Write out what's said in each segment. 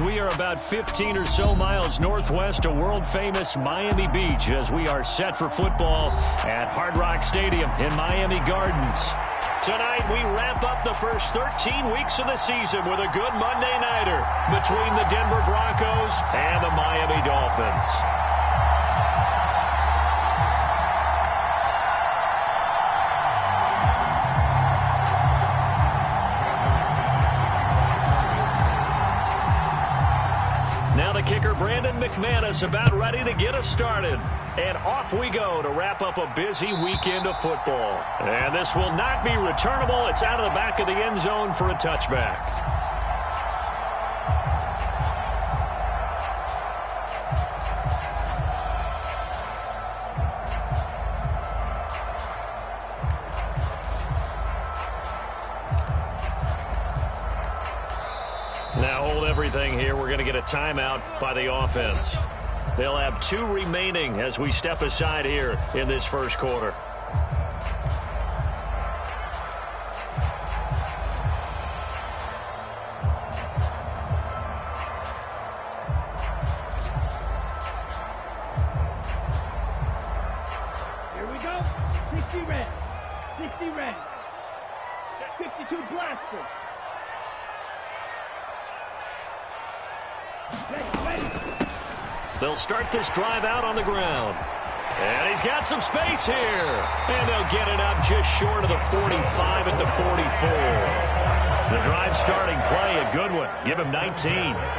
We are about 15 or so miles northwest of world-famous Miami Beach as we are set for football at Hard Rock Stadium in Miami Gardens. Tonight, we wrap up the first 13 weeks of the season with a good Monday nighter between the Denver Broncos and the Miami Dolphins. Now the kicker, Brandon McManus, about ready to get us started. And off we go to wrap up a busy weekend of football. And this will not be returnable. It's out of the back of the end zone for a touchback. Now hold everything here. We're going to get a timeout by the offense. They'll have 2 remaining as we step aside here in this first quarter. Here we go. 60 red. 60 red. 52 blaster. They'll start this drive out on the ground. And he's got some space here. And they'll get it up just short of the 45 at the 44. The drive starting play, a good one. Give him 19.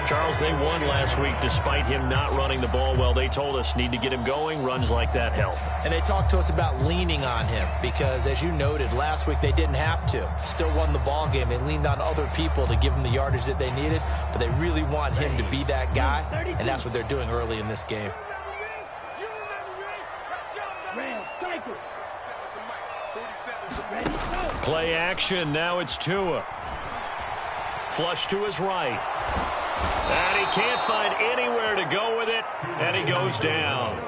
Charles, they won last week despite him not running the ball well. They told us need to get him going. Runs like that help. And they talked to us about leaning on him because, as you noted, last week they didn't have to. Still won the ball game. They leaned on other people to give them the yardage that they needed, but they really want him to be that guy, and that's what they're doing early in this game. Play action. Now it's Tua. Flush to his right. And he can't find anywhere to go with it, and he goes down.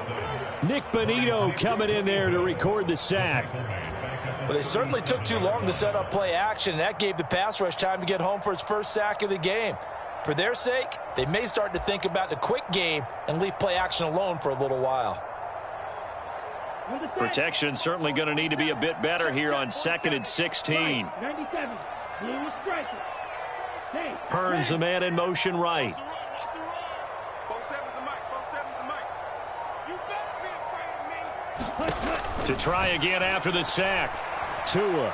Nick Bonito coming in there to record the sack. Well, they certainly took too long to set up play action, and that gave the pass rush time to get home for its first sack of the game. For their sake, they may start to think about the quick game and leave play action alone for a little while. Protection certainly going to need to be a bit better here on 2nd and 16. 97. Blue striker. Hearns the man in motion right. To try again after the sack. Tua.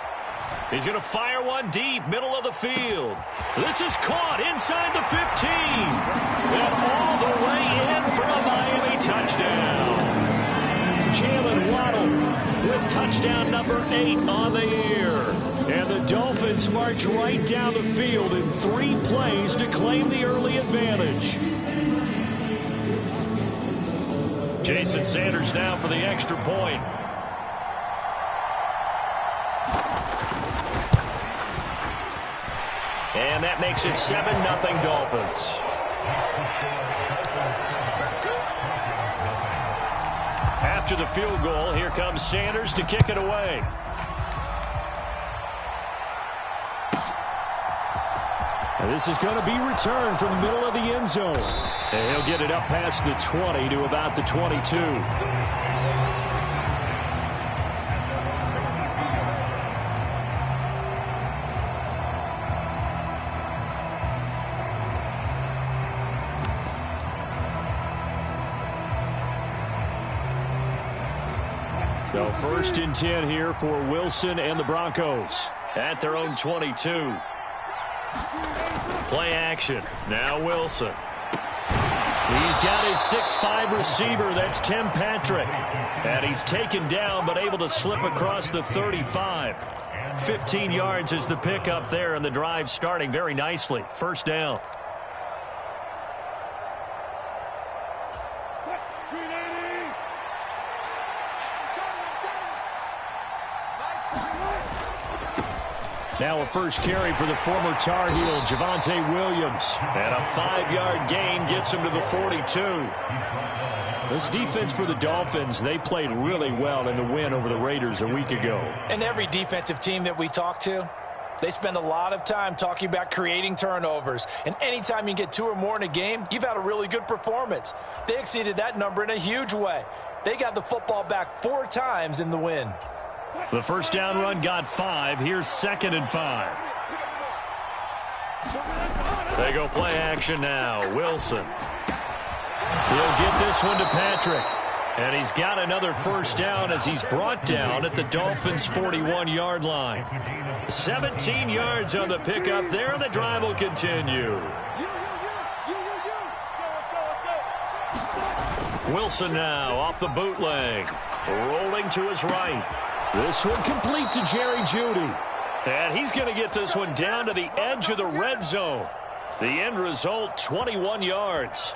He's going to fire one deep, middle of the field. This is caught inside the 15. And all the way in for a Miami touchdown. Jalen Waddle with touchdown number 8 on the year. And the Dolphins march right down the field in 3 plays to claim the early advantage. Jason Sanders now for the extra point. And that makes it 7-0 Dolphins. After the field goal, here comes Sanders to kick it away. And this is going to be returned from the middle of the end zone. And he'll get it up past the 20 to about the 22. So 1st and 10 here for Wilson and the Broncos at their own 22. Play action. Now Wilson. He's got his 6'5" receiver. That's Tim Patrick. And he's taken down but able to slip across the 35. 15 yards is the pickup there, and the drive starting very nicely. 1st down. Now a first carry for the former Tar Heel, Javonte Williams. And a 5-yard gain gets him to the 42. This defense for the Dolphins, they played really well in the win over the Raiders a week ago. And every defensive team that we talk to, They spend a lot of time talking about creating turnovers. And anytime you get 2 or more in a game, you've had a really good performance. They exceeded that number in a huge way. They got the football back 4 times in the win. The first down run got 5. Here's 2nd and 5. They go play action now. Wilson. He'll get this one to Patrick. And he's got another first down as he's brought down at the Dolphins' 41-yard line. 17 yards on the pickup there, and the drive will continue. Wilson now off the bootleg. Rolling to his right. This one complete to Jerry Jeudy. And he's going to get this one down to the edge of the red zone. The end result, 21 yards.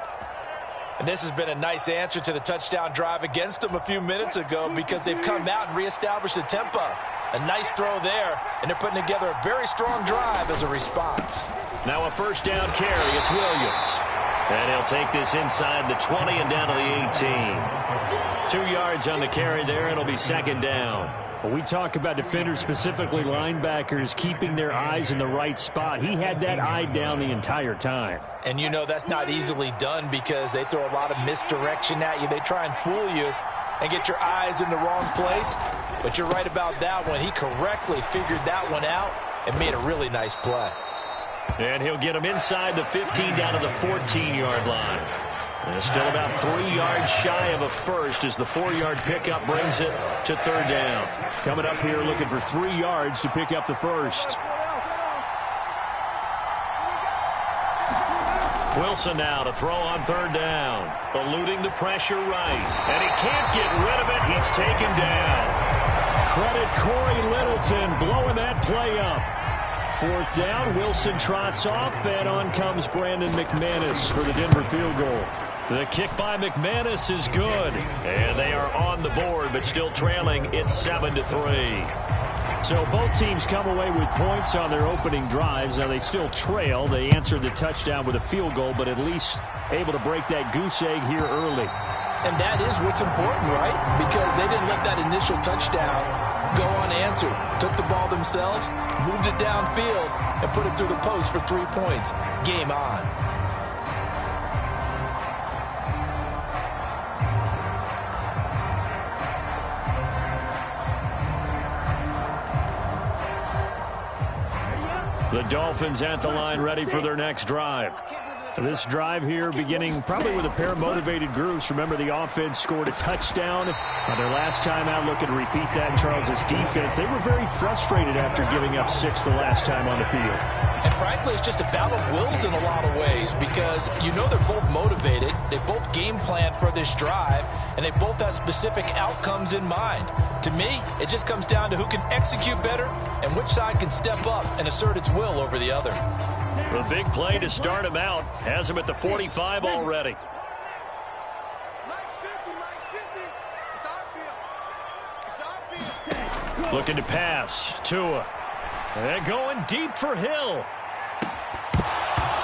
And this has been a nice answer to the touchdown drive against them a few minutes ago because they've come out and reestablished the tempo. A nice throw there, and they're putting together a very strong drive as a response. Now a first down carry. It's Williams. And he'll take this inside the 20 and down to the 18. 2 yards on the carry there. It'll be 2nd down. Well, we talk about defenders, specifically linebackers, keeping their eyes in the right spot. He had that eye down the entire time. And you know that's not easily done because they throw a lot of misdirection at you. They try and fool you and get your eyes in the wrong place. But you're right about that one. He correctly figured that one out and made a really nice play. And he'll get him inside the 15 down to the 14-yard line. And still about 3 yards shy of a first as the 4-yard pickup brings it to 3rd down. Coming up here looking for 3 yards to pick up the first. Wilson now to throw on 3rd down. Eluding the pressure right. And he can't get rid of it. He's taken down. Credit Corey Littleton blowing that play up. 4th down, Wilson trots off, and on comes Brandon McManus for the Denver field goal. The kick by McManus is good. And they are on the board, but still trailing. It's 7-3. So both teams come away with points on their opening drives. Now they still trail. They answered the touchdown with a field goal, but at least able to break that goose egg here early. And that is what's important, right? Because they didn't let that initial touchdown go unanswered. Took the ball themselves, moved it downfield, and put it through the post for 3 points. Game on. The Dolphins at the line ready for their next drive. This drive here beginning probably with a pair of motivated groups. Remember, the offense scored a touchdown on their last time out. Looking to repeat that in Charles's defense. They were very frustrated after giving up 6 the last time on the field. And frankly, it's just a battle of wills in a lot of ways because you know they're both motivated. They both game plan for this drive, and they both have specific outcomes in mind. To me, it just comes down to who can execute better and which side can step up and assert its will over the other. A big play to start him out. Has him at the 45 already. Looking to pass. Tua. And going deep for Hill.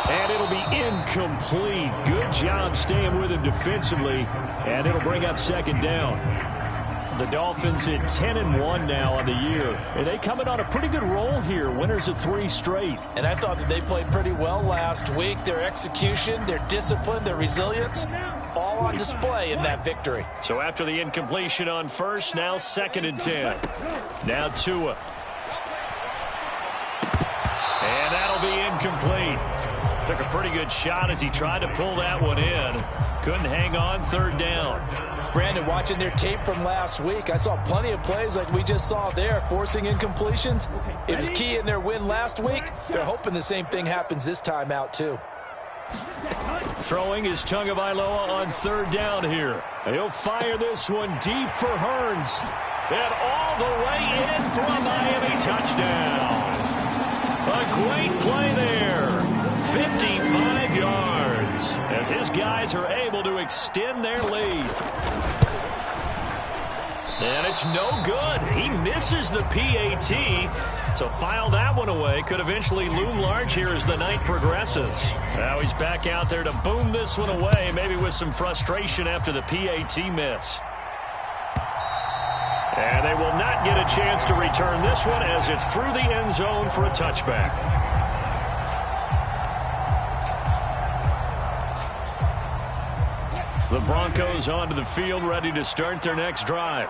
And it'll be incomplete. Good job staying with him defensively. And it'll bring up 2nd down. The Dolphins at 10-1 now on the year. And they coming on a pretty good roll here. Winners of 3 straight. And I thought that they played pretty well last week. Their execution, their discipline, their resilience, all on display in that victory. So after the incompletion on first, now 2nd and 10. Now Tua. And that'll be incomplete. Took a pretty good shot as he tried to pull that one in. Couldn't hang on. 3rd down. Brandon, watching their tape from last week, I saw plenty of plays like we just saw there, forcing incompletions. It was key in their win last week. They're hoping the same thing happens this time out, too. Throwing is Tagovailoa on 3rd down here. He'll fire this one deep for Hearns. And all the way in for a Miami touchdown. A great play there. 55 yards as his guys are able to extend their lead. And it's no good. He misses the PAT. So file that one away. Could eventually loom large here as the night progresses. Now he's back out there to boom this one away, maybe with some frustration after the PAT miss. And they will not get a chance to return this one as it's through the end zone for a touchback. The Broncos onto the field, ready to start their next drive.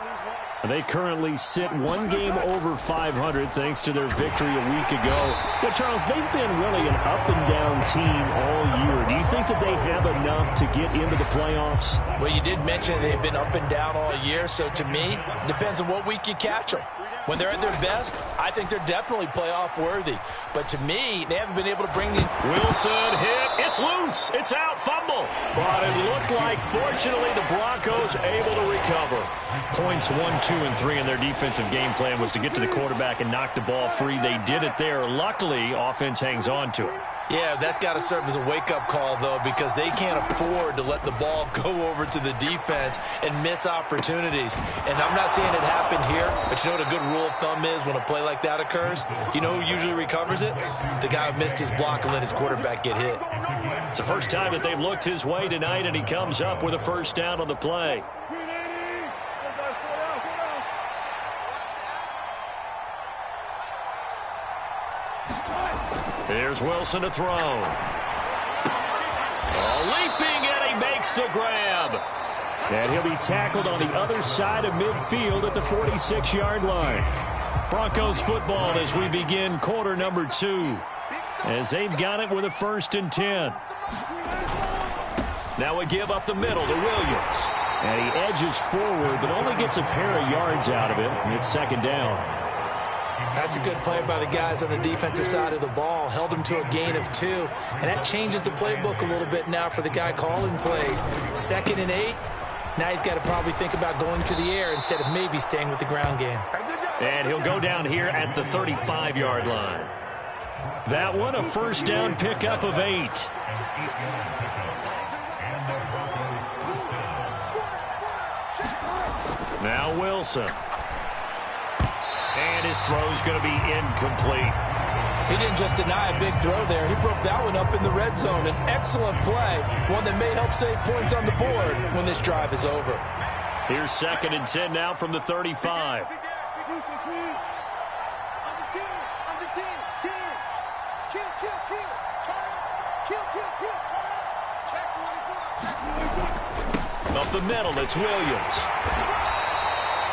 They currently sit one game over 500 thanks to their victory a week ago. Yeah, Charles, they've been really an up-and-down team all year. Do you think that they have enough to get into the playoffs? Well, you did mention they've been up and down all year, so to me, it depends on what week you catch them. When they're at their best, I think they're definitely playoff worthy. But to me, they haven't been able to bring the... Wilson hit. It's loose. It's out. Fumble. But it looked like, fortunately, the Broncos able to recover. Points 1, 2, and 3 in their defensive game plan was to get to the quarterback and knock the ball free. They did it there. Luckily, offense hangs on to it. Yeah, that's got to serve as a wake-up call, though, because they can't afford to let the ball go over to the defense and miss opportunities. And I'm not seeing it happen here, but you know what a good rule of thumb is when a play like that occurs? You know who usually recovers it? The guy who missed his block and let his quarterback get hit. It's the first time that they've looked his way tonight, and he comes up with a first down on the play. Here's Wilson to throw. Leaping, and he makes the grab. And he'll be tackled on the other side of midfield at the 46-yard line. Broncos football as we begin quarter number 2. As they've got it with a 1st and 10. Now we give up the middle to Williams. And he edges forward, but only gets a pair of yards out of it. And it's 2nd down. That's a good play by the guys on the defensive side of the ball. Held him to a gain of 2. And that changes the playbook a little bit now for the guy calling plays. 2nd and 8. Now he's got to probably think about going to the air instead of maybe staying with the ground game. And he'll go down here at the 35-yard line. That one a first down pickup of 8. Now Wilson. And his throw's going to be incomplete. He didn't just deny a big throw there. He broke that one up in the red zone. An excellent play. One that may help save points on the board when this drive is over. Here's 2nd and 10 now from the 35. Up the middle, it's Williams.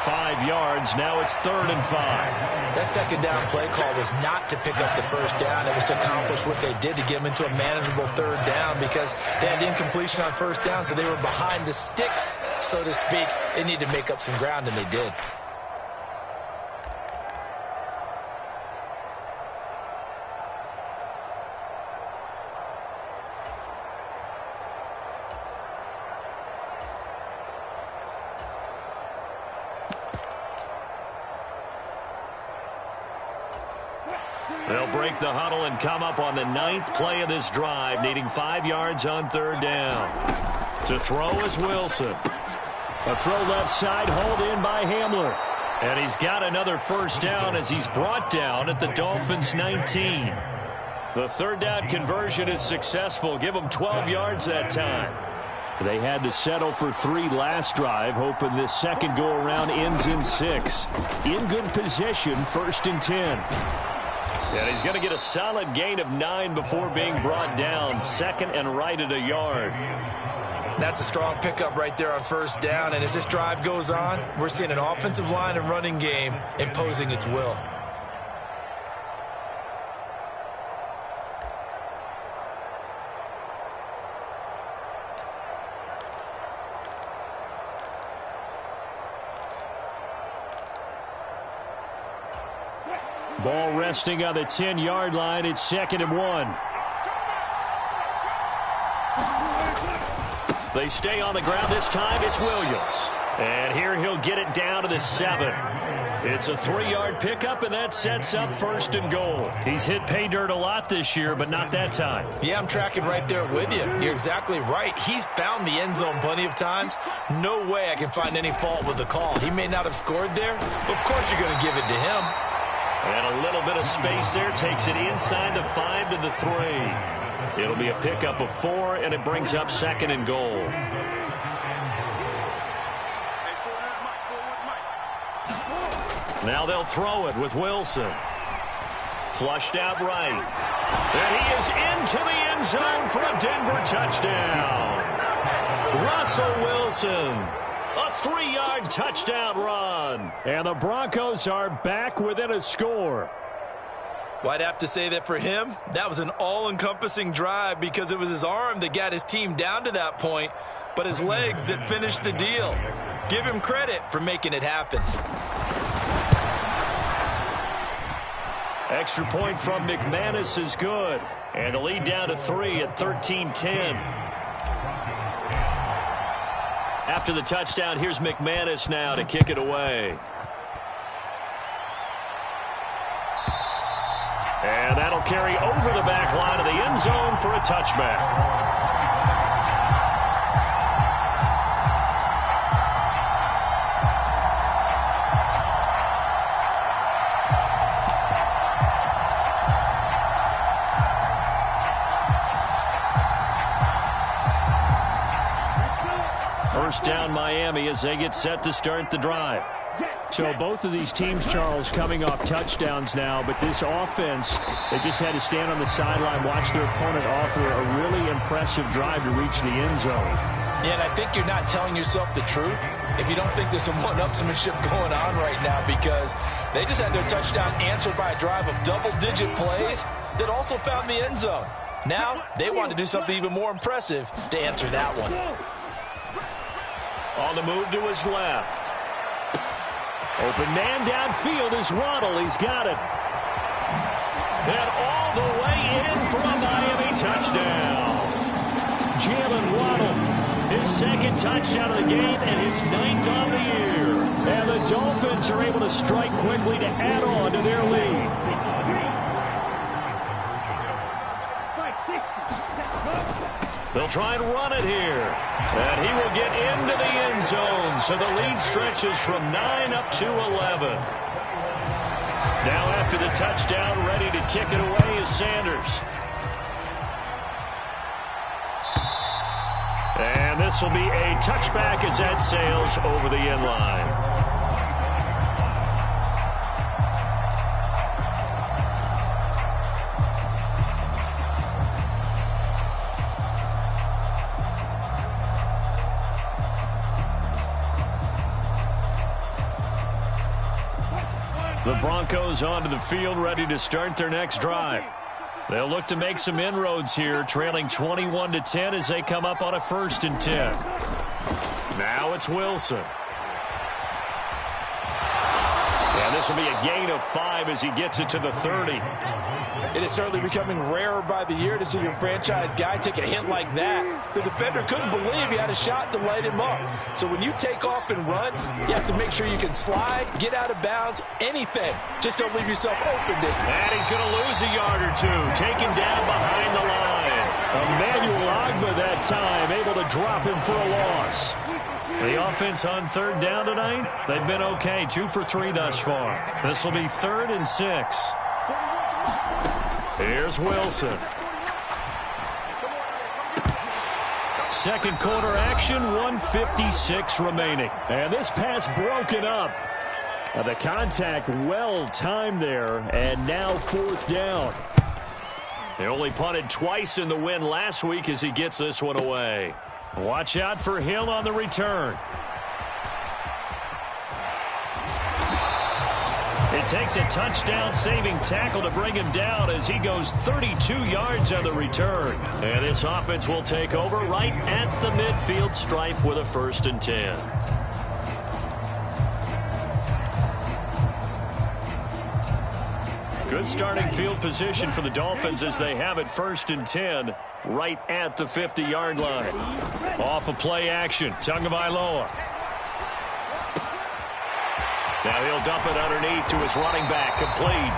5 yards, now it's 3rd and 5. That 2nd down play call was not to pick up the first down. It was to accomplish what they did to get them into a manageable 3rd down because they had incompletion on 1st down, so they were behind the sticks, so to speak. They needed to make up some ground, and they did. They'll break the huddle and come up on the 9th play of this drive, needing 5 yards on 3rd down. To throw is Wilson. A throw left side, hauled in by Hamler. And he's got another first down as he's brought down at the Dolphins' 19. The 3rd down conversion is successful. Give them 12 yards that time. They had to settle for 3 last drive, hoping this second go-around ends in 6. In good position, 1st and 10. And he's going to get a solid gain of 9 before being brought down. 2nd and right at a yard. That's a strong pickup right there on 1st down. And as this drive goes on, we're seeing an offensive line and running game imposing its will. Ball resting on the 10-yard line. It's 2nd and 1. They stay on the ground. This time it's Williams. And here he'll get it down to the 7. It's a 3-yard pickup, and that sets up 1st and goal. He's hit pay dirt a lot this year, but not that time. Yeah, I'm tracking right there with you. You're exactly right. He's found the end zone plenty of times. No way I can find any fault with the call. He may not have scored there, but of course you're going to give it to him. And a little bit of space there takes it inside the 5 to the 3. It'll be a pickup of 4, and it brings up 2nd and goal. Now they'll throw it with Wilson. Flushed out right. And he is into the end zone for a Denver touchdown. Russell Wilson, a 3-yard touchdown run. And the Broncos are back within a score. Well, I'd have to say that for him, that was an all-encompassing drive because it was his arm that got his team down to that point, but his legs that finished the deal. Give him credit for making it happen. Extra point from McManus is good. And the lead down to 3 at 13-10. After the touchdown, here's McManus now to kick it away. And that'll carry over the back line of the end zone for a touchback. First down Miami as they get set to start the drive. So both of these teams, Charles, coming off touchdowns now, but this offense, they just had to stand on the sideline, watch their opponent offer a really impressive drive to reach the end zone. Yeah, and I think you're not telling yourself the truth if you don't think there's some one-upsmanship going on right now, because they just had their touchdown answered by a drive of double-digit plays that also found the end zone. Now they want to do something even more impressive to answer that one. On the move to his left. Open man downfield is Waddle. He's got it. And all the way in for a Miami touchdown. Jalen Waddle, his second touchdown of the game and his 9th on the year. And the Dolphins are able to strike quickly to add on to their lead. They'll try and run it here. And he will get into the end zone. So the lead stretches from 9 up to 11. Now after the touchdown, ready to kick it away is Sanders. And this will be a touchback as that sails over the end line. The Broncos onto the field, ready to start their next drive. They'll look to make some inroads here, trailing 21-10 as they come up on a 1st and 10. Now it's Wilson. And this will be a gain of 5 as he gets it to the 30. It is certainly becoming rarer by the year to see your franchise guy take a hit like that. The defender couldn't believe he had a shot to light him up. So when you take off and run, you have to make sure you can slide, get out of bounds, anything. Just don't leave yourself open. And he's going to lose a yard or two, taken down behind the line. Emmanuel Ogbah that time, able to drop him for a loss. The offense on 3rd down tonight, they've been okay, 2 for 3 thus far. This will be 3rd and 6. Here's Wilson. Second quarter action, 1:56 remaining. And this pass broken up. The contact well timed there, and now 4th down. They only punted twice in the win last week as he gets this one away. Watch out for Hill on the return. It takes a touchdown-saving tackle to bring him down as he goes 32 yards on the return. And this offense will take over right at the midfield stripe with a 1st and 10. Good starting field position for the Dolphins as they have it 1st and 10 right at the 50-yard line. Off of play action, Tagovailoa. Now he'll dump it underneath to his running back, complete.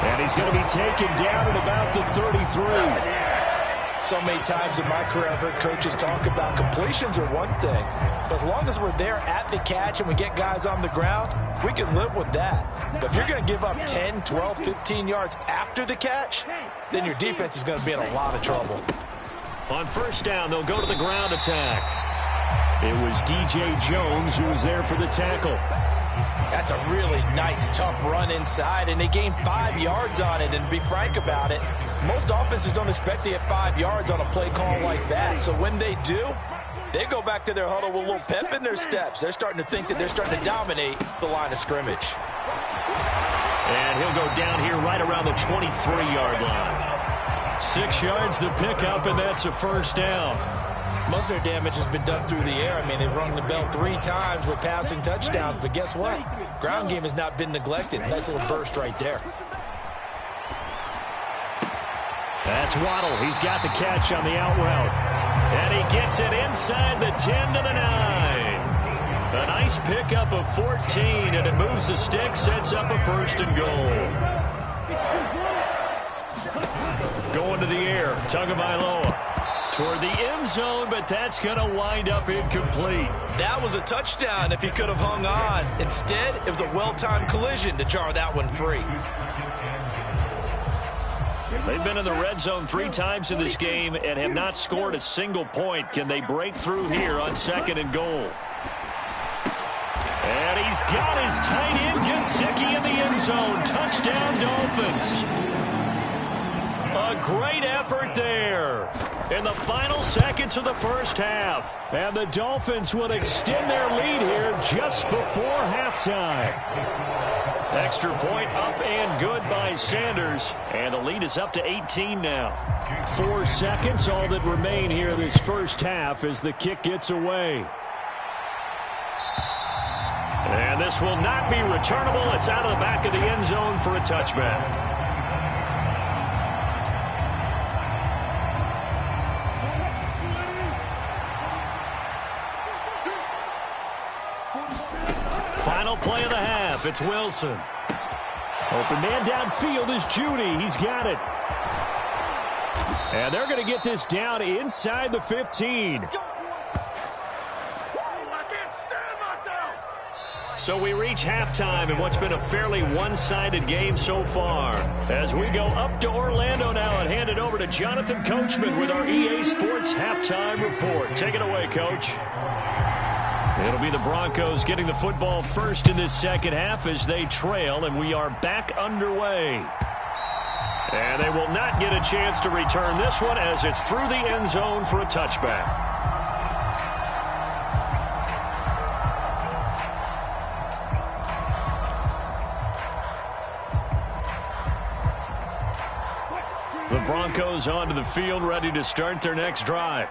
And he's going to be taken down at about the 33. So many times in my career I've heard coaches talk about completions are one thing, but as long as we're there at the catch and we get guys on the ground, we can live with that. But if you're going to give up 10, 12, 15 yards after the catch, then your defense is going to be in a lot of trouble. On 1st down, they'll go to the ground attack. It was DJ Jones who was there for the tackle. That's a really nice, tough run inside, and they gained 5 yards on it. And to be frank about it, most offenses don't expect to get 5 yards on a play call like that. So when they do, they go back to their huddle with a little pep in their steps. They're starting to think that they're starting to dominate the line of scrimmage. And he'll go down here right around the 23-yard line. 6 yards the pickup, and that's a first down. Most of their damage has been done through the air. I mean, they've rung the bell 3 times with passing touchdowns, but guess what? Ground game has not been neglected. Nice little burst right there. That's Waddle. He's got the catch on the out route. And he gets it inside the 10 to the 9. A nice pickup of 14, and it moves the stick, sets up a first and goal. Going to the air, Tagovailoa. Toward the end zone, but that's going to wind up incomplete. That was a touchdown if he could have hung on. Instead, it was a well-timed collision to jar that one free. They've been in the red zone 3 times in this game and have not scored a single point. Can they break through here on 2nd and goal? And he's got his tight end, Gesicki, in the end zone. Touchdown, Dolphins. A great effort there in the final seconds of the first half. And the Dolphins will extend their lead here just before halftime. Extra point up and good by Sanders. And the lead is up to 18 now. 4 seconds, all that remain here this first half as the kick gets away. And this will not be returnable. It's out of the back of the end zone for a touchback. Final play of the half. It's Wilson. Open man downfield is Judy. He's got it. And they're going to get this down inside the 15. So we reach halftime in what's been a fairly one-sided game so far. As we go up to Orlando now and hand it over to Jonathan Coachman with our EA Sports Halftime Report. Take it away, Coach. It'll be the Broncos getting the football first in this second half as they trail, and we are back underway. And they will not get a chance to return this one as it's through the end zone for a touchback. The Broncos onto the field, ready to start their next drive.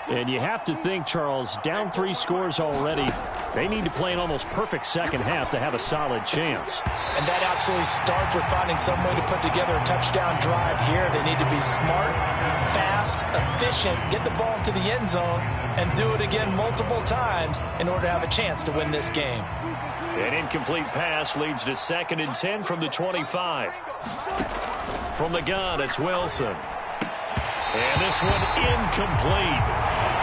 And you have to think, Charles, down 3 scores already. They need to play an almost perfect second half to have a solid chance. And that absolutely starts with finding some way to put together a touchdown drive here. They need to be smart, fast, efficient, get the ball into the end zone, and do it again multiple times in order to have a chance to win this game. An incomplete pass leads to 2nd and 10 from the 25. From the gun, it's Wilson. And this one incomplete.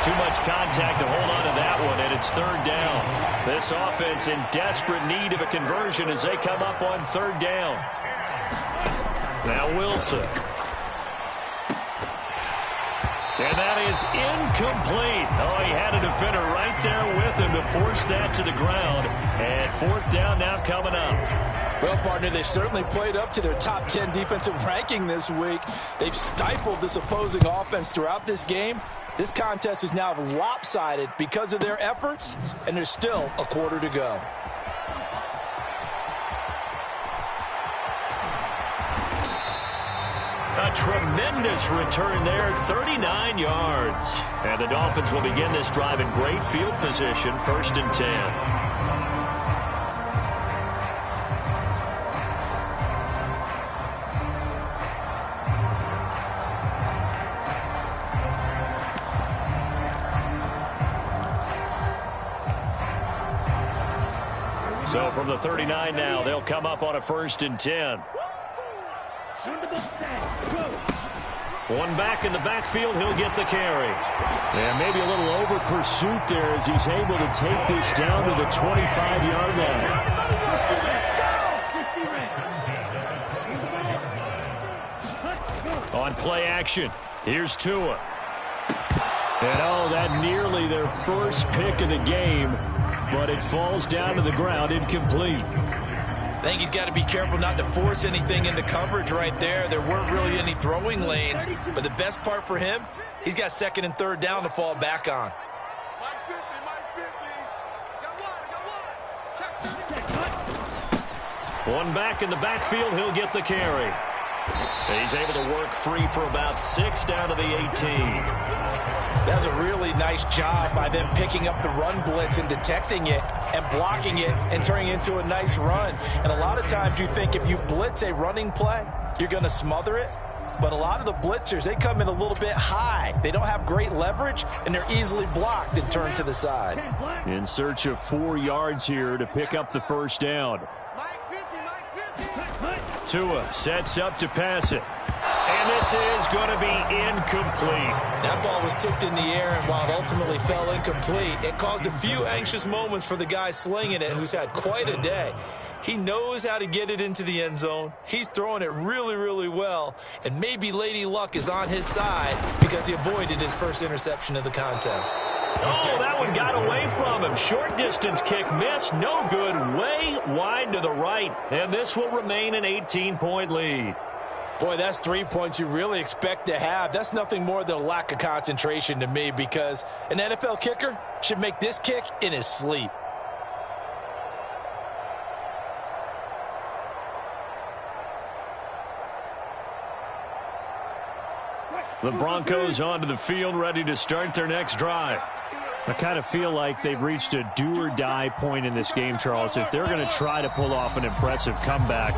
Too much contact to hold on to that one, and it's 3rd down. This offense in desperate need of a conversion as they come up on 3rd down. Now Wilson. And that is incomplete. Oh, he had a defender right there with him to force that to the ground. And 4th down now coming up. Well, partner, they've certainly played up to their top 10 defensive ranking this week. They've stifled this opposing offense throughout this game. This contest is now lopsided because of their efforts, and there's still a quarter to go. A tremendous return there, 39 yards. And the Dolphins will begin this drive in great field position, 1st and 10. So from the 39 now, they'll come up on a 1st and 10. One back in the backfield, he'll get the carry. And maybe a little over pursuit there as he's able to take this down to the 25-yard line. On play action, here's Tua. And oh, that nearly their first pick of the game. but it falls down to the ground incomplete. I think he's got to be careful not to force anything into coverage right there. There weren't really any throwing lanes, but the best part for him, he's got second and third down to fall back on. One back in the backfield, he'll get the carry. He's able to work free for about 6 down to the 18. That's a really nice job by them picking up the run blitz and detecting it and blocking it and turning it into a nice run. And a lot of times you think if you blitz a running play, you're going to smother it. But a lot of the blitzers, they come in a little bit high. They don't have great leverage, and they're easily blocked and turned to the side. In search of 4 yards here to pick up the first down. Tua sets up to pass it. And this is going to be incomplete. That ball was tipped in the air, and while it ultimately fell incomplete, it caused a few anxious moments for the guy slinging it, who's had quite a day. He knows how to get it into the end zone. He's throwing it really, really well, and maybe Lady Luck is on his side because he avoided his first interception of the contest. Oh, that one got away from him. Short distance kick missed. No good. Way wide to the right. And this will remain an 18-point lead. Boy, that's 3 points you really expect to have. That's nothing more than a lack of concentration to me, because an NFL kicker should make this kick in his sleep. The Broncos onto the field, ready to start their next drive. I kind of feel like they've reached a do-or-die point in this game, Charles. If they're going to try to pull off an impressive comeback,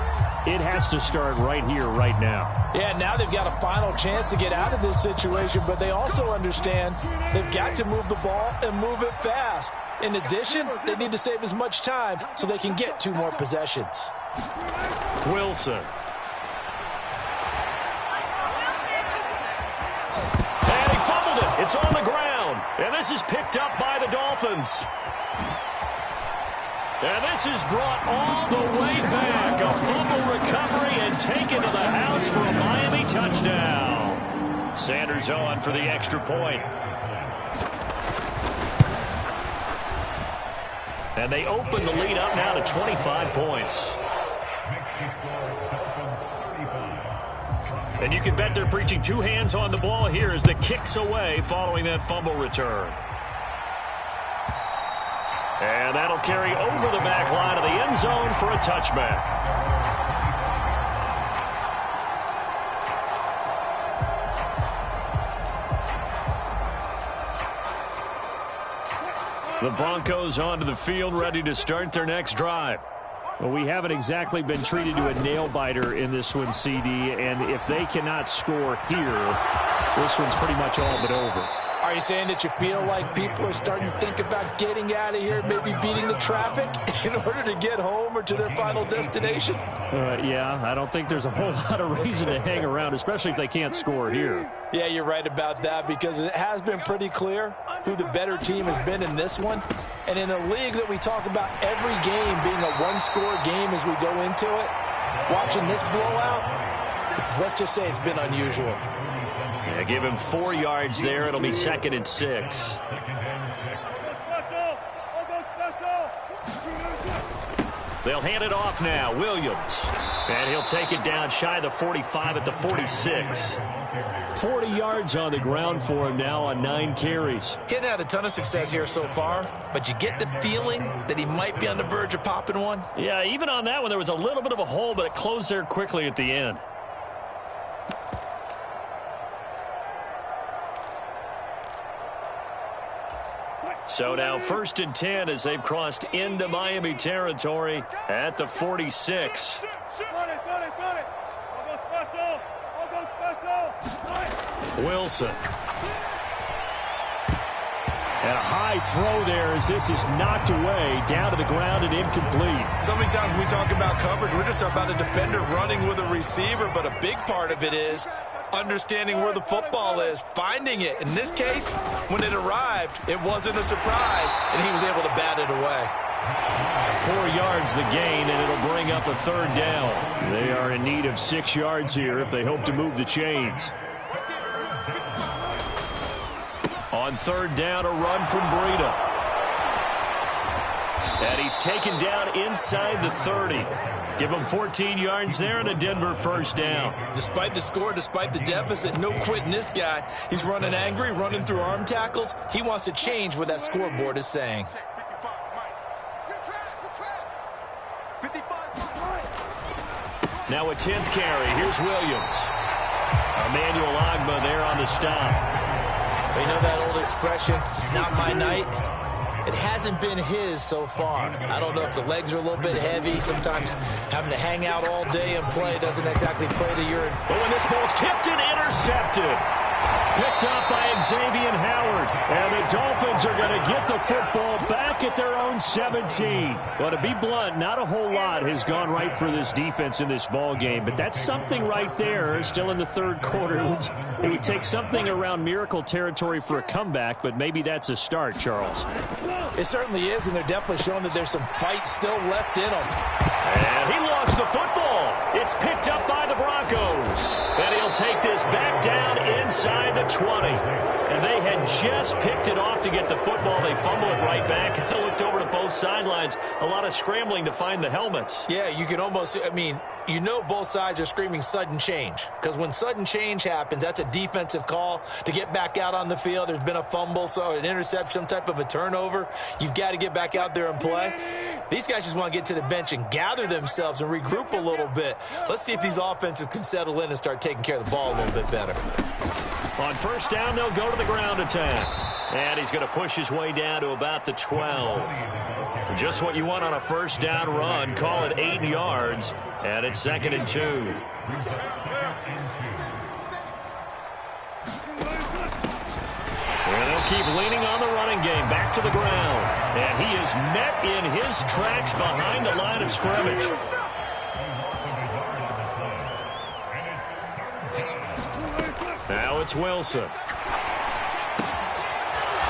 it has to start right here, right now. Yeah, now they've got a final chance to get out of this situation, but they also understand they've got to move the ball and move it fast. In addition, they need to save as much time so they can get 2 more possessions. Wilson. It's on the ground, and this is picked up by the Dolphins. And this is brought all the way back. A fumble recovery and taken to the house for a Miami touchdown. Sanders on for the extra point. And they open the lead up now to 25 points. And you can bet they're preaching 2 hands on the ball here as the kick's away following that fumble return. And that'll carry over the back line of the end zone for a touchback. The Broncos onto the field, ready to start their next drive. Well, we haven't exactly been treated to a nail-biter in this one, CD, and if they cannot score here, this one's pretty much all but over. Are you saying that you feel like people are starting to think about getting out of here, maybe beating the traffic in order to get home or to their final destination? Yeah, I don't think there's a whole lot of reason to hang around, especially if they can't score here. Yeah, you're right about that, because it has been pretty clear who the better team has been in this one. And in a league that we talk about every game being a one-score game as we go into it, watching this blowout, let's just say it's been unusual. Yeah, give him 4 yards there. It'll be 2nd and 6. They'll hand it off now. Williams. And he'll take it down shy of the 45 at the 46. 40 yards on the ground for him now on 9 carries. He hadn't had a ton of success here so far, but you get the feeling that he might be on the verge of popping one. Yeah, even on that one, there was a little bit of a hole, but it closed there quickly at the end. So now 1st and 10 as they've crossed into Miami territory at the 46. Wilson. And a high throw there as this is knocked away, down to the ground and incomplete. So many times when we talk about coverage, we're just about a defender running with a receiver, but a big part of it is understanding where the football is, finding it. In this case, when it arrived, it wasn't a surprise, and he was able to bat it away. 4 yards the gain, and it'll bring up a 3rd down. They are in need of 6 yards here if they hope to move the chains. On 3rd down, a run from Breida. And he's taken down inside the 30. Give him 14 yards there and a Denver first down. Despite the score, despite the deficit, no quitting this guy. He's running angry, running through arm tackles. He wants to change what that scoreboard is saying. Now a 10th carry. Here's Williams. Emmanuel Ogbah there on the stop. You know that old expression, it's not my night? It hasn't been his so far. I don't know if the legs are a little bit heavy. Sometimes having to hang out all day and play doesn't exactly play to your... But when this ball's tipped and intercepted. Picked up by Xavier Howard. And the Dolphins are going to get the football back at their own 17. Well, to be blunt, not a whole lot has gone right for this defense in this ball game. But that's something right there. Still in the third quarter. It would take something around miracle territory for a comeback, but maybe that's a start, Charles. It certainly is, and they're definitely showing that there's some fight still left in them. And he lost the football. It's picked up by the Broncos. And he'll take this back down inside the 20. And they had just picked it off to get the football. They fumble it right back. I looked over to both sidelines. A lot of scrambling to find the helmets. Yeah, you can almost, you know both sides are screaming sudden change. Because when sudden change happens, that's a defensive call to get back out on the field. There's been a fumble, so an interception, some type of a turnover. You've got to get back out there and play. These guys just want to get to the bench and gather themselves and regroup a little bit. Let's see if these offenses can settle in and start taking care of the ball a little bit better. On first down, they'll go to the ground attack. And he's going to push his way down to about the 12. Just what you want on a first down run. Call it 8 yards. And it's 2nd and 2. And they'll keep leaning on the running game. Back to the ground. And he is met in his tracks behind the line of scrimmage. Now it's Wilson.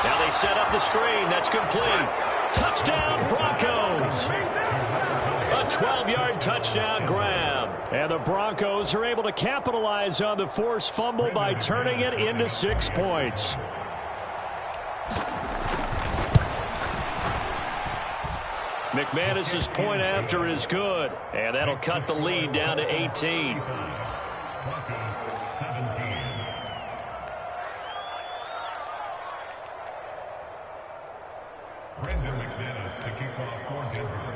Now they set up the screen. That's complete. Touchdown, Broncos. A 12-yard touchdown grab. And the Broncos are able to capitalize on the forced fumble by turning it into 6 points. McManus's point after is good. And that'll cut the lead down to 18.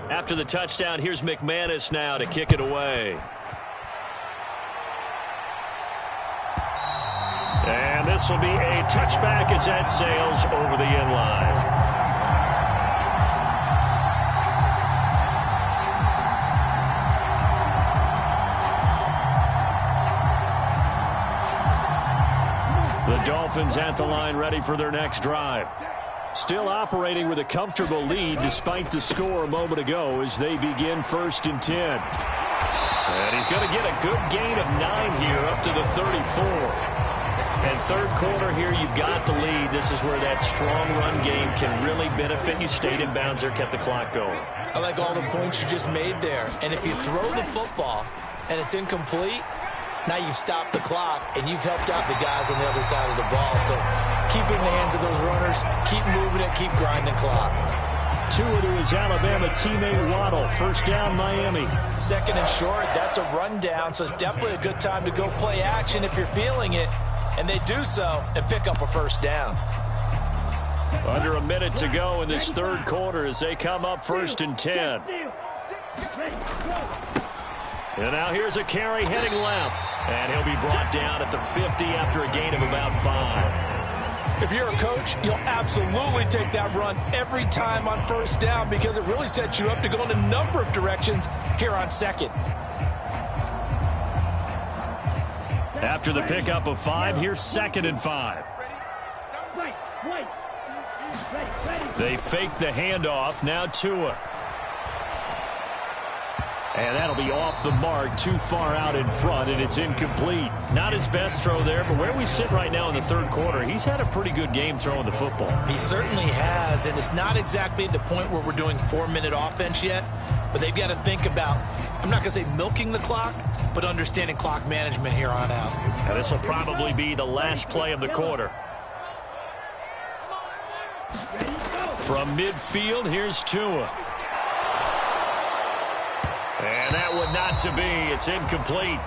After the touchdown, here's McManus now to kick it away. And this will be a touchback as that sails over the end line. The Dolphins at the line ready for their next drive. Still operating with a comfortable lead despite the score a moment ago as they begin 1st and 10. And he's going to get a good gain of 9 here up to the 34. And third quarter here, you've got the lead. This is where that strong run game can really benefit you. Stayed in bounds there, kept the clock going. I like all the points you just made there. And if you throw the football and it's incomplete, now you've stopped the clock, and you've helped out the guys on the other side of the ball. So keep it in the hands of those runners. Keep moving it. Keep grinding clock. Tua to his Alabama teammate Waddle. First down, Miami. 2nd and short. That's a rundown, so it's definitely a good time to go play action if you're feeling it. And they do so and pick up a first down. Under a minute to go in this third quarter as they come up 1st and 10. And now here's a carry heading left. And he'll be brought down at the 50 after a gain of about 5. If you're a coach, you'll absolutely take that run every time on first down because it really sets you up to go in a number of directions here on 2nd. After the pickup of 5, here's 2nd and 5. They fake the handoff. Now Tua. And that'll be off the mark, too far out in front, and it's incomplete. Not his best throw there, but where we sit right now in the third quarter, he's had a pretty good game throwing the football. He certainly has, and it's not exactly at the point where we're doing 4-minute offense yet, but they've got to think about, I'm not going to say milking the clock, but understanding clock management here on out. And this will probably be the last play of the quarter. From midfield, here's Tua. And that would not to be. It's incomplete.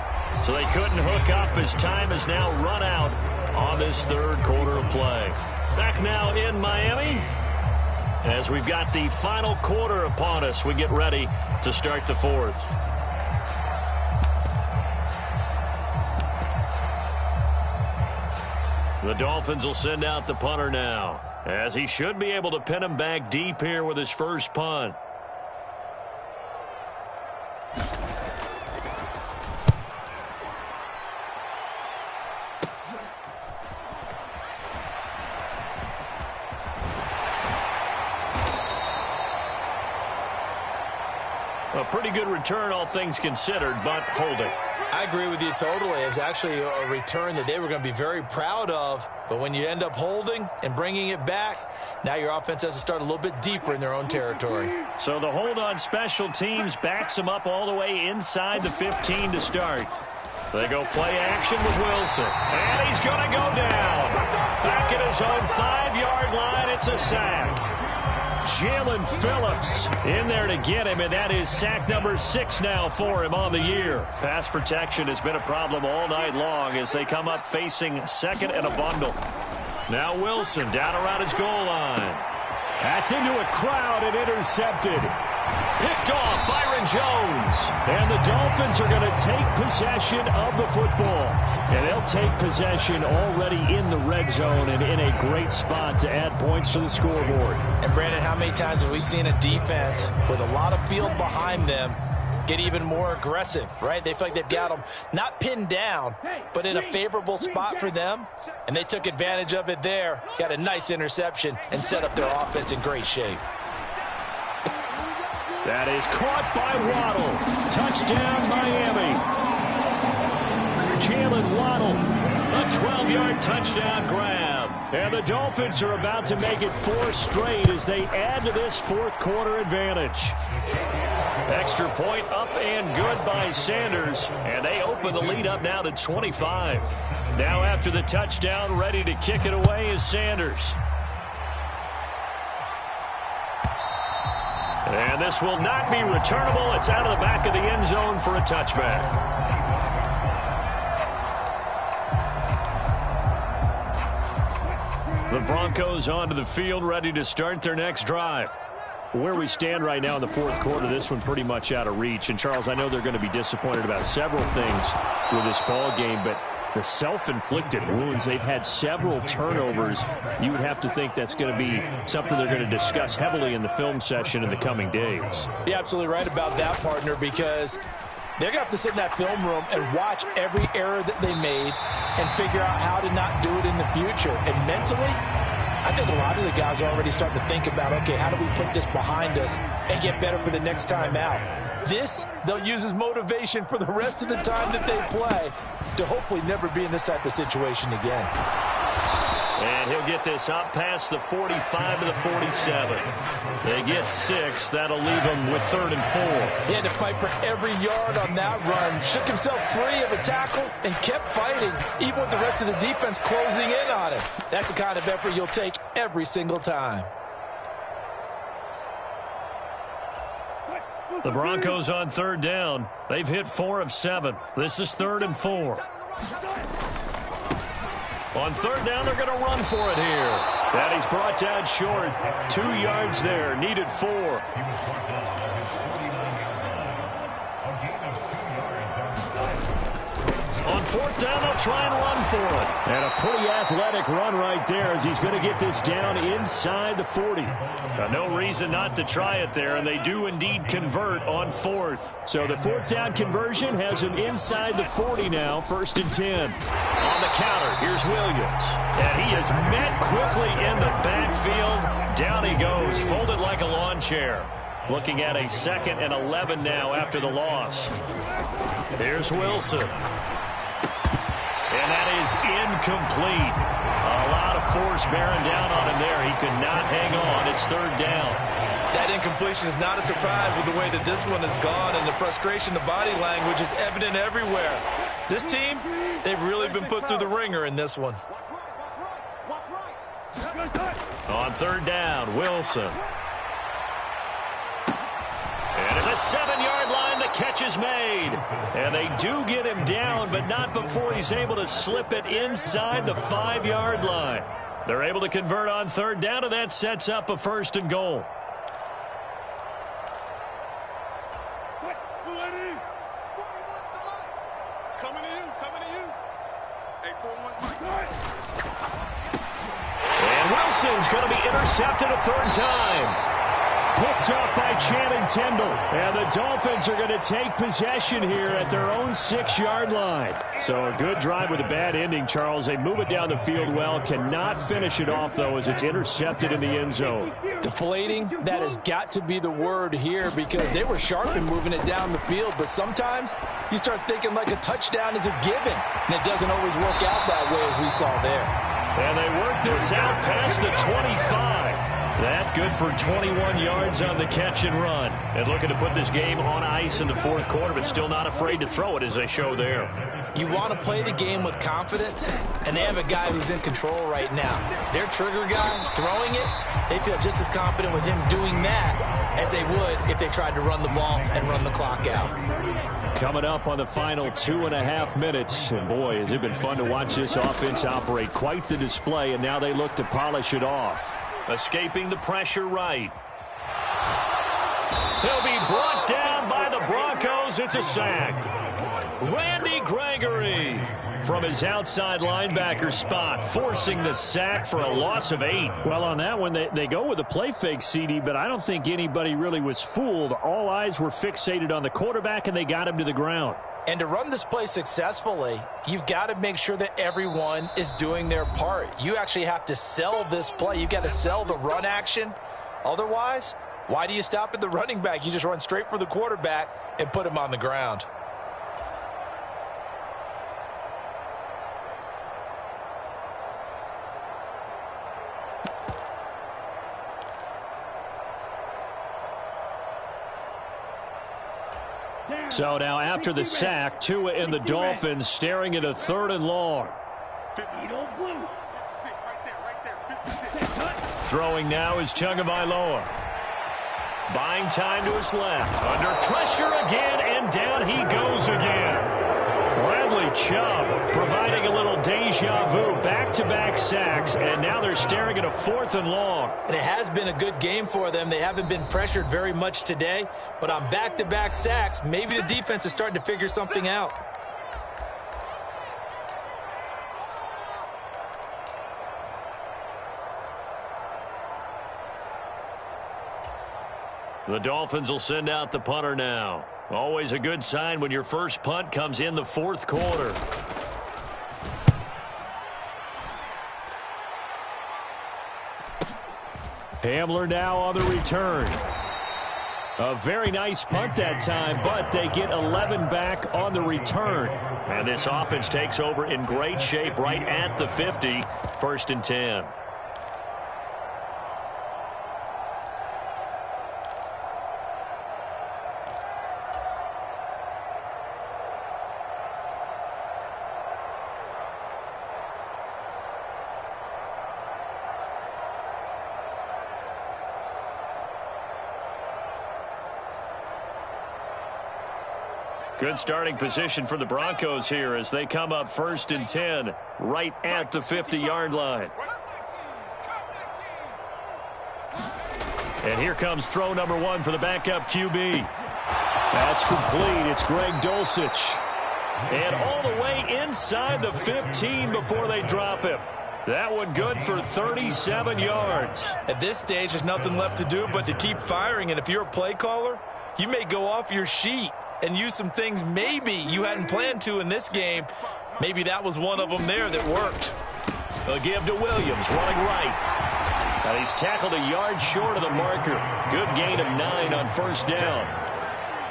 So they couldn't hook up as time has now run out on this third quarter of play. Back now in Miami as we've got the final quarter upon us. We get ready to start the fourth. The Dolphins will send out the punter now, as he should be able to pin him back deep here with his first punt. A pretty good return, all things considered, but holding. I agree with you totally. It's actually a return that they were going to be very proud of. But when you end up holding and bringing it back, now your offense has to start a little bit deeper in their own territory. So the hold on special teams backs him up all the way inside the 15 to start. They go play action with Wilson. And he's going to go down. Back at his own 5-yard line, it's a sack. Jalen Phillips in there to get him, and that is sack number 6 now for him on the year. Pass protection has been a problem all night long as they come up facing second and a bundle. Now Wilson down around his goal line. That's into a crowd and intercepted. Picked off Byron Jones. And the Dolphins are going to take possession of the football. And they'll take possession already in the red zone and in a great spot to add points to the scoreboard. And Brandon, how many times have we seen a defense with a lot of field behind them get even more aggressive, right? They feel like they've got them not pinned down, but in a favorable spot for them. And they took advantage of it there, got a nice interception, and set up their offense in great shape. That is caught by Waddle. Touchdown, Miami. Jalen Waddle. A 12-yard touchdown grab. And the Dolphins are about to make it 4 straight as they add to this fourth quarter advantage. Extra point up and good by Sanders. And they open the lead up now to 25. Now after the touchdown, ready to kick it away is Sanders. And this will not be returnable. It's out of the back of the end zone for a touchback. The Broncos onto the field, ready to start their next drive. Where we stand right now in the fourth quarter, this one pretty much out of reach. And, Charles, I know they're going to be disappointed about several things with this ball game, but the self-inflicted wounds, they've had several turnovers. You would have to think that's going to be something they're going to discuss heavily in the film session in the coming days. You're absolutely right about that, partner, because they're going to have to sit in that film room and watch every error that they made and figure out how to not do it in the future. And mentally, I think a lot of the guys are already starting to think about, okay, how do we put this behind us and get better for the next time out? This, they'll use as motivation for the rest of the time that they play to hopefully never be in this type of situation again. And he'll get this up past the 45 to the 47. They get 6. That'll leave them with 3rd and 4. He had to fight for every yard on that run. Shook himself free of a tackle and kept fighting, even with the rest of the defense closing in on him. That's the kind of effort you'll take every single time. The Broncos on 3rd down. They've hit 4 of 7. This is 3rd and 4. On 3rd down, they're going to run for it here. That he's brought down short. 2 yards there. Needed 4. On 4th down, they'll try and run for it. And a pretty athletic run right there as he's going to get this down inside the 40. No reason not to try it there, and they do indeed convert on 4th. So the 4th down conversion has him inside the 40 now, 1st and 10. On the counter, here's Williams. And he is met quickly in the backfield. Down he goes, folded like a lawn chair. Looking at a 2nd and 11 now after the loss. Here's Wilson. And that is incomplete. A lot of force bearing down on him there. He could not hang on. It's 3rd down. That incompletion is not a surprise with the way that this one has gone, and the frustration, the body language is evident everywhere. This team, they've really been put through the ringer in this one. On 3rd down, Wilson. And it's a 7-yard line, the catch is made. And they do get him down, but not before he's able to slip it inside the 5-yard line. They're able to convert on 3rd down, and that sets up a 1st and goal. And Wilson's going to be intercepted a 3rd time. Picked up by Channing Tindall. And the Dolphins are going to take possession here at their own 6-yard line. So a good drive with a bad ending, Charles. They move it down the field well. Cannot finish it off, though, as it's intercepted in the end zone. Deflating, that has got to be the word here because they were sharp in moving it down the field. But sometimes you start thinking like a touchdown is a given. And it doesn't always work out that way as we saw there. And they work this out past the 25. That good for 21 yards on the catch and run. And looking to put this game on ice in the 4th quarter, but still not afraid to throw it as they show there. You want to play the game with confidence, and they have a guy who's in control right now. Their trigger guy throwing it, they feel just as confident with him doing that as they would if they tried to run the ball and run the clock out. Coming up on the final 2.5 minutes. And boy, has it been fun to watch this offense operate. Quite the display, and now they look to polish it off. Escaping the pressure right. He'll be brought down by the Broncos. It's a sack. Randy Gregory from his outside linebacker spot, forcing the sack for a loss of 8. Well, on that one, they go with a play fake, CD, but I don't think anybody really was fooled. All eyes were fixated on the quarterback, and they got him to the ground. And to run this play successfully, you've got to make sure that everyone is doing their part. You actually have to sell this play. You've got to sell the run action. Otherwise, why do you stop at the running back? You just run straight for the quarterback and put him on the ground. So now after the sack, Tua and the Dolphins staring at a 3rd and long. Throwing now is Tagovailoa. Buying time to his left. Under pressure again, and down he goes again. Bradley Chubb providing a little deja vu. Back-to-back sacks, and now they're staring at a 4th and long. And it has been a good game for them. They haven't been pressured very much today, but on back-to-back sacks, maybe the defense is starting to figure something out. The Dolphins will send out the punter now. Always a good sign when your first punt comes in the 4th quarter. Hamler now on the return. A very nice punt that time, but they get 11 back on the return. And this offense takes over in great shape right at the 50. 1st and 10. Good starting position for the Broncos here as they come up 1st and 10 right at the 50-yard line. And here comes throw number 1 for the backup QB. That's complete. It's Greg Dulcich. And all the way inside the 15 before they drop him. That one good for 37 yards. At this stage, there's nothing left to do but to keep firing. And if you're a play caller, you may go off your sheet and use some things maybe you hadn't planned to in this game. Maybe that was one of them there that worked. A give to Williams, running right. And he's tackled a yard short of the marker. Good gain of 9 on 1st down.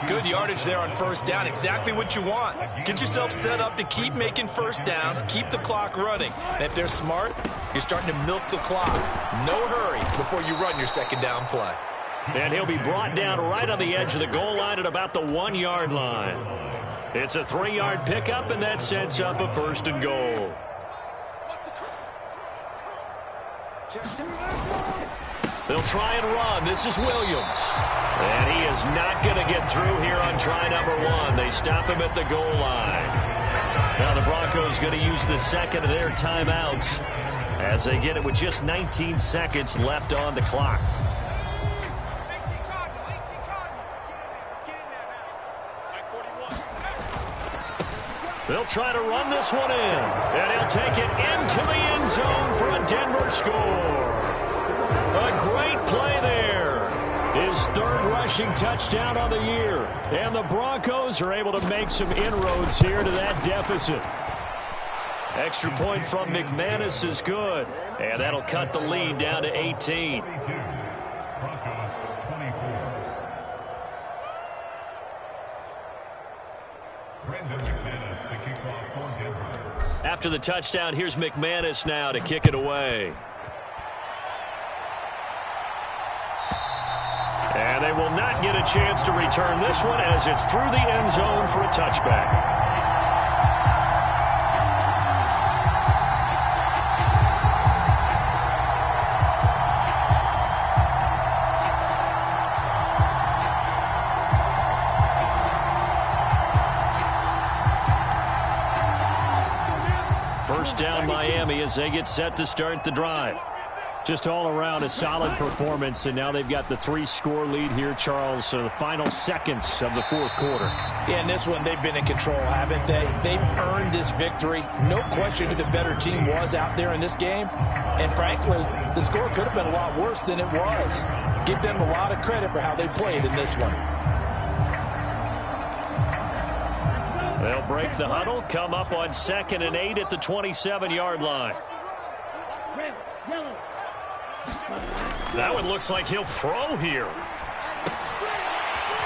Good yardage there on 1st down. Exactly what you want. Get yourself set up to keep making 1st downs, keep the clock running. And if they're smart, you're starting to milk the clock. No hurry before you run your 2nd down play. And he'll be brought down right on the edge of the goal line at about the 1-yard line. It's a 3-yard pickup, and that sets up a 1st and goal. They'll try and run. This is Williams. And he is not going to get through here on try number 1. They stop him at the goal line. Now the Broncos going to use the second of their timeouts as they get it with just 19 seconds left on the clock. They'll try to run this one in, and he'll take it into the end zone for a Denver score. A great play there. His third rushing touchdown on the year, and the Broncos are able to make some inroads here to that deficit. Extra point from McManus is good, and that'll cut the lead down to 18. After the touchdown, here's McManus now to kick it away. And they will not get a chance to return this one as it's through the end zone for a touchback. First down Miami as they get set to start the drive. Just all around a solid performance, and now they've got the 3-score lead here, Charles. So the final seconds of the fourth quarter. Yeah, in this one, they've been in control, haven't they? They've earned this victory. No question who the better team was out there in this game. And frankly, the score could have been a lot worse than it was. Give them a lot of credit for how they played in this one. They'll break the huddle, come up on 2nd and 8 at the 27-yard line. That one looks like he'll throw here.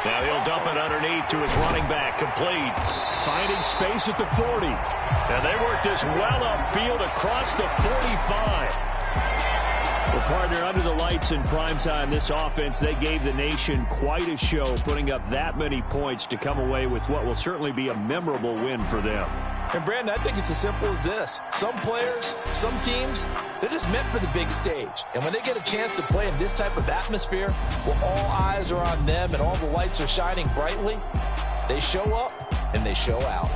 Now he'll dump it underneath to his running back, complete. Finding space at the 40. And they work this well upfield across the 45. Well, partner, under the lights in primetime, this offense, they gave the nation quite a show, putting up that many points to come away with what will certainly be a memorable win for them. And, Brandon, I think it's as simple as this. Some players, some teams, they're just meant for the big stage. And when they get a chance to play in this type of atmosphere, where all eyes are on them and all the lights are shining brightly, they show up and they show out.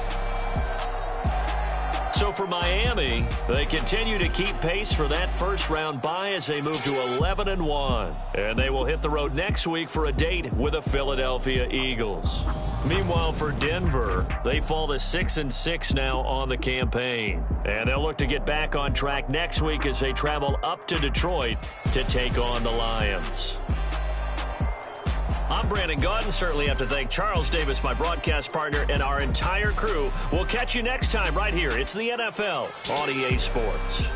So for Miami, they continue to keep pace for that first-round bye as they move to 11-1. And they will hit the road next week for a date with the Philadelphia Eagles. Meanwhile, for Denver, they fall to 6-6 now on the campaign. And they'll look to get back on track next week as they travel up to Detroit to take on the Lions. I'm Brandon Gaudin. Certainly have to thank Charles Davis, my broadcast partner, and our entire crew. We'll catch you next time right here. It's the NFL on EA Sports.